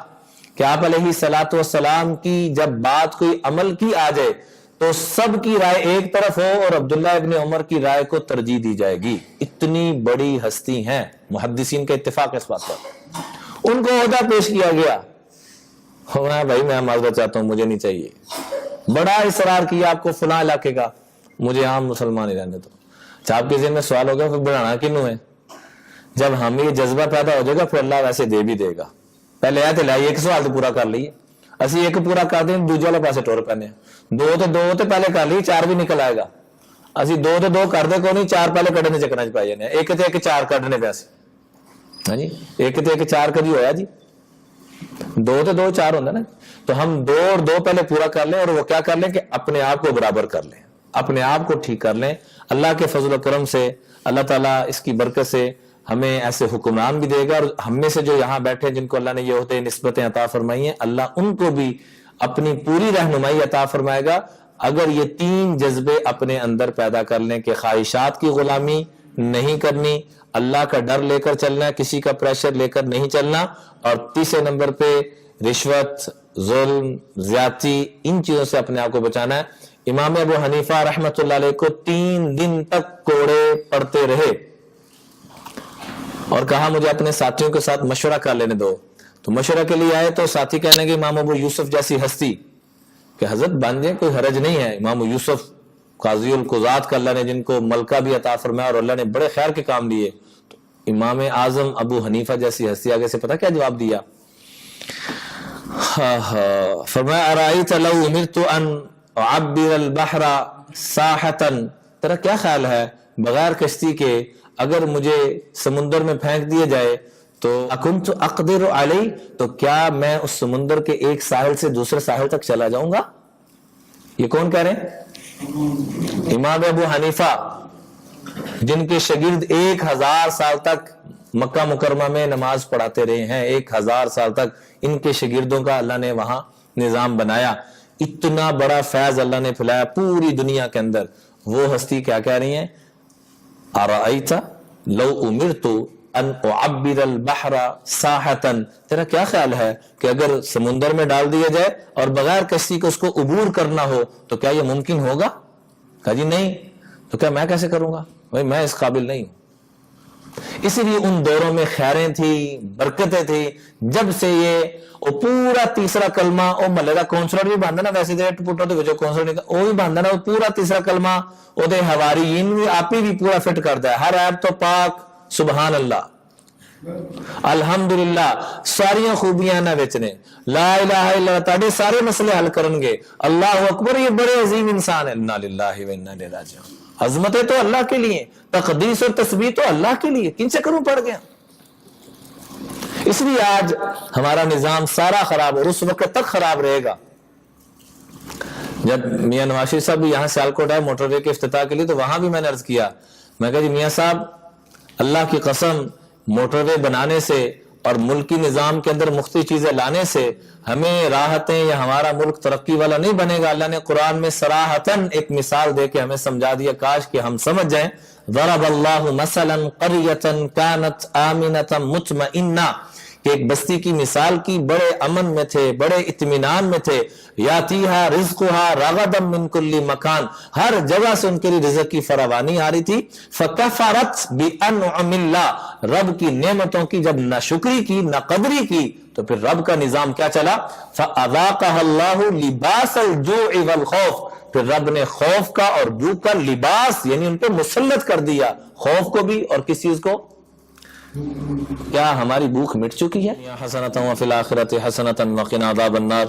کہ آپ علیہ الصلوۃ والسلام کی جب بات کوئی عمل کی آ جائے تو سب کی رائے ایک طرف ہو اور عبداللہ ابن عمر کی رائے کو ترجیح دی جائے گی. اتنی بڑی ہستی ہیں, محدثین کا اتفاق اس بات پر. ان کو عہدہ پیش کیا گیا, بھائی میں معذرت چاہتا ہوں, مجھے نہیں چاہیے. بڑا اصرار کیا آپ کو فلاں علاقے کا, مجھے عام مسلمان ہی رہنے دو. آپ کے ذہن میں سوال ہوگا پھر بڑھانا کنوں ہے؟ جب ہمیں یہ جذبہ پیدا ہو جائے گا پھر اللہ ویسے دے بھی دے گا. پہلے آئے تھے لائیے ایک سوال تو پورا کر لیے, اسی ایک پورا کر دیں دوجے والے پاسے ٹور پہنے, دو تو پہلے کر لی, 4 بھی نکل آئے گا. اسی 2 کر دے کو نہیں, 4 پہلے کڈنے چکنا چ پائی جانے, ایک تے ایک 4 کڈنے پیسے. ہاں جی, ایک تے ایک 4 کدی ہویا جی, 2 تے 2 4 ہوتا نا. تو ہم 2 اور 2 پہلے پورا کر لیں, اور وہ کیا کر لیں کہ اپنے آپ کو برابر کر لیں, اپنے آپ کو ٹھیک کر لیں. اللہ کے فضل و کرم سے اللہ تعالیٰ اس کی برکت سے ہمیں ایسے حکمران بھی دے گا, اور ہم میں سے جو یہاں بیٹھے جن کو اللہ نے یہ عہدے نسبتیں عطا فرمائی ہیں, اللہ ان کو بھی اپنی پوری رہنمائی عطا فرمائے گا اگر یہ 3 جذبے اپنے اندر پیدا کر لیں کہ خواہشات کی غلامی نہیں کرنی, اللہ کا ڈر لے کر چلنا, کسی کا پریشر لے کر نہیں چلنا, اور تیسرے نمبر پہ رشوت, ظلم, زیادتی, ان چیزوں سے اپنے آپ کو بچانا ہے. امام ابو حنیفہ رحمۃ اللہ علیہ کو 3 دن تک کوڑے پڑتے رہے اور کہا مجھے اپنے ساتھیوں کے ساتھ مشورہ کر لینے دو. تو مشورہ کے لیے آئے تو ساتھی کہنے کہ امام ابو یوسف جیسی ہستی کہ حضرت بن جائیں, کوئی حرج نہیں ہے. امام یوسف قاضی القضات کا اللہ نے جن کو ملکہ بھی عطا فرمایا اور اللہ نے بڑے خیر کے کام لیے, تو امام اعظم ابو حنیفہ جیسی ہستی آگے سے پتہ کیا جواب دیا؟ فرمایا ارائیت لو امرت ان اعبر البحر ساحتا, تیرا کیا خیال ہے بغیر کشتی کے اگر مجھے سمندر میں پھینک دیا جائے تو اکنت اقدر علی, تو کیا میں اس سمندر کے ایک ساحل سے دوسرے ساحل تک چلا جاؤں گا؟ یہ کون کہہ رہے ہیں؟ امام ابو حنیفہ, جن کے شاگرد 1000 سال تک مکہ مکرمہ میں نماز پڑھاتے رہے ہیں, 1000 سال تک ان کے شاگردوں کا اللہ نے وہاں نظام بنایا. اتنا بڑا فیض اللہ نے پھیلایا پوری دنیا کے اندر. وہ ہستی کیا کہہ رہی ہیں؟ ارائیت لو امرت ان اعبر البحر ساحتا, تیرا کیا خیال ہے کہ اگر سمندر میں ڈال دیا جائے اور بغیر کشتی کو اس کو عبور کرنا ہو تو کیا یہ ممکن ہوگا؟ کہا جی نہیں. تو کیا میں کیسے کروں گا؟ بھائی میں اس قابل نہیں ہوں. اسی لیے ان دوروں میں خیریں تھی، برکتیں تھی. جب سے یہ پورا تیسرا کلمہ او ملے دا کونسلر بھی باندھا نا، ویسے دے پٹو دے وچوں کونسلر نہیں او بھی باندھا نا، پورا تیسرا کلمہ او دے حواریین بھی آپ ہی بھی پورا فٹ کردا ہے. ہر عیب تو پاک، سبحان اللہ، الحمدللہ، ساریاں خوبیاں نہ وچ نے. لا الہ الا اللہ تاڑے سارے مسئلے حل کرن گے. اللہ اکبر، یہ بڑے عظیم انسان ہے. انا للہ و انا الیہ راجعون. عظمتیں تو اللہ کے لیے، تقدیس اور تسبیح تو اللہ کے لیے، کن سے کروں پڑ گیا. اس لیے آج ہمارا نظام سارا خراب اور اس وقت تک خراب رہے گا. جب میاں نواز شریف صاحب یہاں سیالکوٹ آئے موٹر وے کے افتتاح کے لیے، تو وہاں بھی میں نے عرض کیا، میں کہا جی میاں صاحب اللہ کی قسم، موٹر وے بنانے سے اور ملکی نظام کے اندر مختلف چیزیں لانے سے ہمیں راحتیں یا ہمارا ملک ترقی والا نہیں بنے گا. اللہ نے قرآن میں صراحتاً ایک مثال دے کے ہمیں سمجھا دیا، کاش کہ ہم سمجھ جائیں. ضرب اللہ مثلا قریۃ کانت آمنۃ مطمئنہ، کہ ایک بستی کی مثال کی، بڑے امن میں تھے، بڑے اطمینان میں تھے. یاتیہا رزقہا رغدا من کل مکان، ہر جگہ سے ان کے لیے رزق کی فراوانی آ رہی تھی. فکفرت بانعم اللہ، رب کی نعمتوں کی جب نہ شکری کی نہ قدری کی تو پھر رب کا نظام کیا چلا؟ فاذاقها اللہ لباس الجوع والخوف، پھر رب نے خوف کا اور جو کا لباس یعنی ان پہ مسلط کر دیا، خوف کو بھی اور کس چیز کو. کیا ہماری بھوک مٹ چکی ہے؟ حسنۃ وفی الآخرۃ حسنۃ وقنا عذاب النار.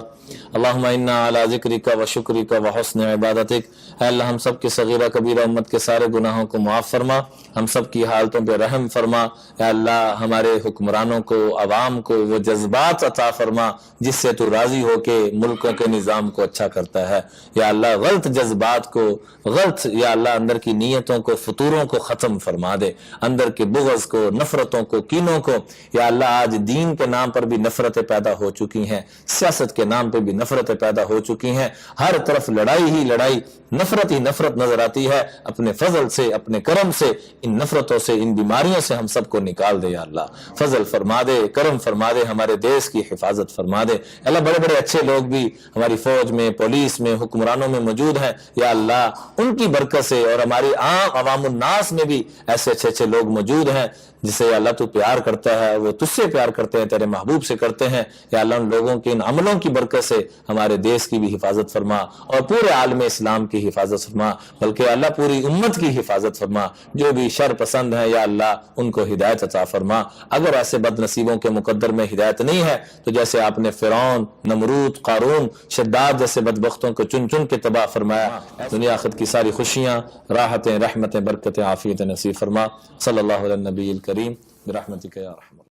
اللہم انا علی ذکرک و شکرک و حسن عبادتک. اے اللہ ہم سب کے صغیرہ کبیرہ امت کے سارے گناہوں کو معاف فرما، ہم سب کی حالتوں پہ رحم فرما. اے اللہ ہمارے حکمرانوں کو، عوام کو وہ جذبات عطا فرما جس سے تو راضی ہو کے ملکوں کے نظام کو اچھا کرتا ہے. یا اللہ غلط جذبات کو، غلط یا اللہ اندر کی نیتوں کو، فطوروں کو ختم فرما دے، اندر کے بغض کو، نفرتوں کو، کینوں کو. یا اللہ آج دین کے نام پر بھی نفرتیں پیدا ہو چکی ہیں، سیاست کے نام پہ بھی نفرتیں پیدا ہو چکی ہیں. ہر طرف لڑائی ہی لڑائی، نفرت ہی نفرت نظر آتی ہے. اپنے فضل سے، اپنے کرم سے ان نفرتوں سے، ان بیماریوں سے ہم سب کو نکال دے. یا اللہ فضل فرما دے، کرم فرما دے، ہمارے دیش کی حفاظت فرما دے. اللہ بڑے بڑے اچھے لوگ بھی ہماری فوج میں، پولیس میں، حکمرانوں میں موجود ہیں. یا اللہ ان کی برکت سے اور ہماری عام عوام الناس میں بھی ایسے اچھے اچھے لوگ موجود ہیں جسے اللہ تو پیار کرتا ہے، وہ تجھ سے پیار کرتے ہیں، تیرے محبوب سے کرتے ہیں. یا اللہ ان لوگوں کے ان عملوں کی برکت سے ہمارے دیش کی بھی حفاظت فرما اور پورے عالم اسلام کی حفاظت فرما، بلکہ اللہ پوری امت کی حفاظت فرما. جو بھی شر پسند ہیں یا اللہ ان کو ہدایت عطا فرما. اگر ایسے بد نصیبوں کے مقدر میں ہدایت نہیں ہے تو جیسے آپ نے فرعون، نمرود، قارون، شداد جیسے بدبختوں کو چن چن کے تباہ فرمایا، دنیا آخرت کی ساری خوشیاں، راحتیں، رحمتیں، برکتیں، عافیت نصیب فرما. صلی اللہ علیہ النبی الکریم برحمتک یا رحمت.